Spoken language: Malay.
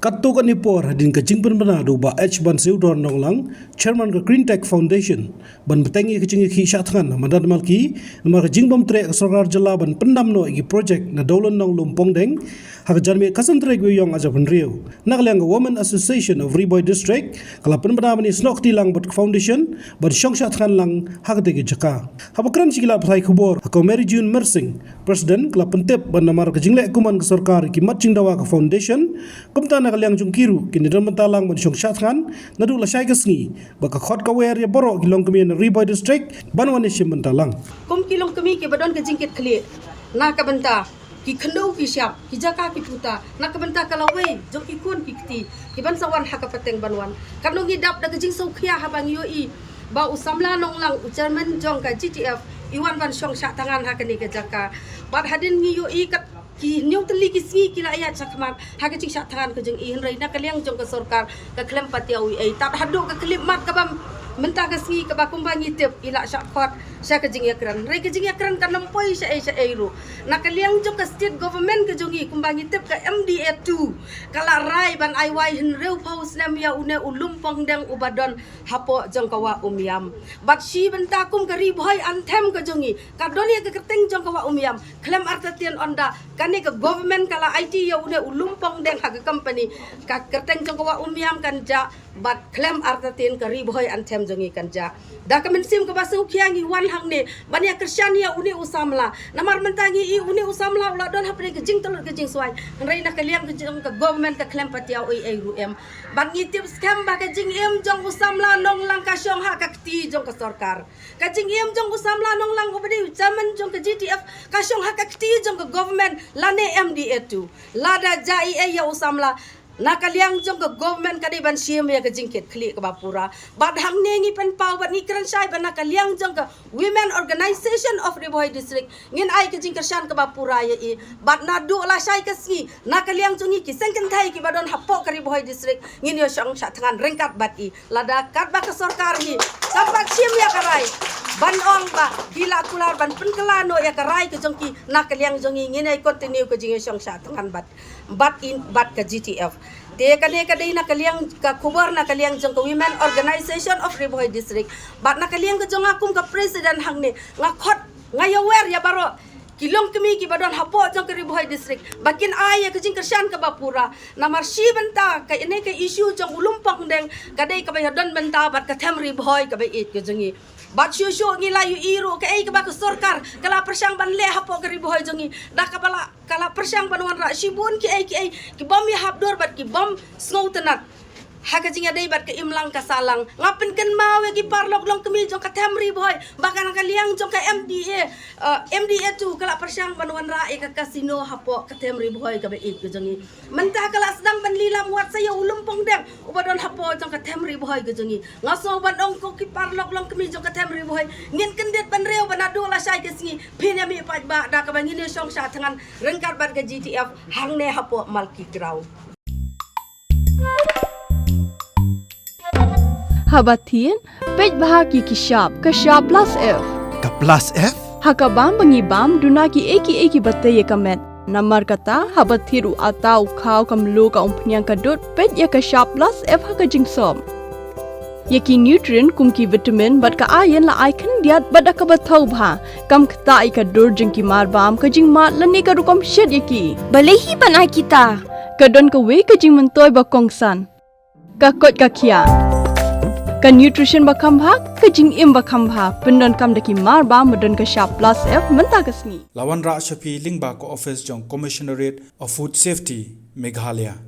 Katto kan ipor hadin kajing penbena duba Ban Seudor Nonglang, Chairman ke Green Tech Foundation, ban betengi kajing ki Shah Thngan Madan Malki, nama kajing bom trek Sorkar jela ban pendam no igi project na dolan nong lumpong deng, hak jarmi kasan trek yong aja penrio. Nagaliang Women Association of Bhoi District, kala penbena bani snok tilang bat foundation, ban Shong Shah Thngan lang hak degi jaka. Habakran sikila pasai kubor, hak Mary June Mersing, President kala pentep ban namar kajing lek Kuman ke Sorkar ki matching dawa ke foundation, kumta Kaliang jung Kyrwoh kini dalam mentalang ban Shong Shah Thngan nadu la syai kesngi baka khot kawer ya borok ki Longkmie na Bhoi District banwan isi mentalang kum ki Longkmie ki badon ke jingkit kli na ka benta ki khendau ki syap ki jaka ki puta na ka benta kalawe jong ki kun ki kti ki ban sawan haka pateng banwan kanong idap da jing sau khia habang yoi ba usamla nong lang ujarman jong ka GTF iwan ban Shong Shah Thngan hakani ke jaka bat hadin ngi yoi kat ki nyong teli ki swi ki la ayat sakmat ha ka ching Shah Thngan ke jeng in rei na kaliang jong ke Sorkar ka klem patiau ai tak hadu ka klip mat ka bam mentah ka swi ka ba kumbangi tip ila syakot sya ke jeng yakran rei ke jeng yakran ka nampoi sya ai ru na kaliang jong ke state government ke jongi kumbangi tip ka MDA2 kala rai ban ai wai hin reu paus lam ya une ulum pongdang ubadon hapo jong ka wa umyam bat shi benta kum ka Bhoi anthem ke jongi ka doni ke keteng jong ka wa umyam klem artatian onda kani ke government kala IT ya une ulumpong deng hak company ka kerteng jong wa umyam kan ja bat klem artatin ke Bhoi anthem jongi kan ja da ka mensim ke basu khiangi wan hang ne bania kersian ya une usamla namar mentangi I une usamla ula don hapre ke jing telur ke jing swai rei na kalian ke jong ke government ke klem patiau ai ru em ban ngitip scam ba ke jing em jong usamla nong lang ka Shong ha ka kti jong ke Sorkar ka jing em jong usamla nong lang ubadi zaman jong ke GTF ka Shong ha ka kti jong ke government lane MDA2 lada jai ya usamla na kaliang jong ke government kadi ban siem ya ke jingkit kli ke bapura bad hang nengi pen pau bat ni kran sai ban na kaliang jong ke women organization of Bhoi district ngin ai ke jingker shan ke bapura ya I bad na du la sai ke si na kaliang jongi ki sengken thai ki badon hapo ke Bhoi district ngin yo Shong Shah Thngan rengkat bat I lada kat ba ke Sorkar hi sampak siem ya karai ban ong ba gila kular ban penkelano ya karai ke jongki na kaliang jongi ngin ai continue ke jing Shong Shah Thngan bat ke GTF te kade na kaliang ka kubar na kaliang jong women organization of Bhoi district bat na kaliang ke jong akum ka president hang ne ngakot ngayower ya baro kilong kemi ki badon hapo jong ke Bhoi district bakin ay ke jing kersan ke bapura namar si benta ka ini ke issue jong ulumpang deng kade ka bayadon benta bat ka them Bhoi ka bayit ke jongi bat syusyu ngi layu iru ke ai ke ba ke Sorkar kala persang ban le hapo ke Bhoi jongi dak kala kala persang ban wan ra sibun ki ai ki bom ya habdor bat ki bom snow tenat haka jinga dei bat ke imlang ka salang ngapen ken mawe ki parlok Longkmie jong ka temri Bhoi bakan kaliang jong ka MDA2 kala persang ban wan ra ka kasino hapo ka temri Bhoi ka beit ke jongi mentah kala sedang ban lila muat saya ulumpong deng ubadon hapo jong ka temri Bhoi ke jongi ngaso ban ong ko ki parlok Longkmie jong ka temri Bhoi ngin kendet ban reu ban adu la sai ke singi pin ya mi pat ba da ka ban ngin Shong Shah Thngan rengkat bat ke GTF hang ne hapo Malki grau Habatin, pej bahagi ki sharp plus F. Ka plus F? Hakabam bangibam dunaki eki batay kamet. Namar kata habathiru atau kau kamlu ka umpnyang kadut pej ya ka sharp plus F haka jingsom. Yaki nutrient kumki vitamin bat ka iron la icon diat bat ka bathau bha kam kta ka dur jingki marbam ka jing mat lani ka rukom shed yaki. Balehi banai kita. Kadon ka we ka jing mentoy ba kongsan. Ka kot ka kia. Ka nutrition bakam bha ka jing im bakam bha pendon kam daki mar ba modon ka sharp plus F menta kasni Lawan ra shapi lingba ko office jong commissionerate of food safety Meghalaya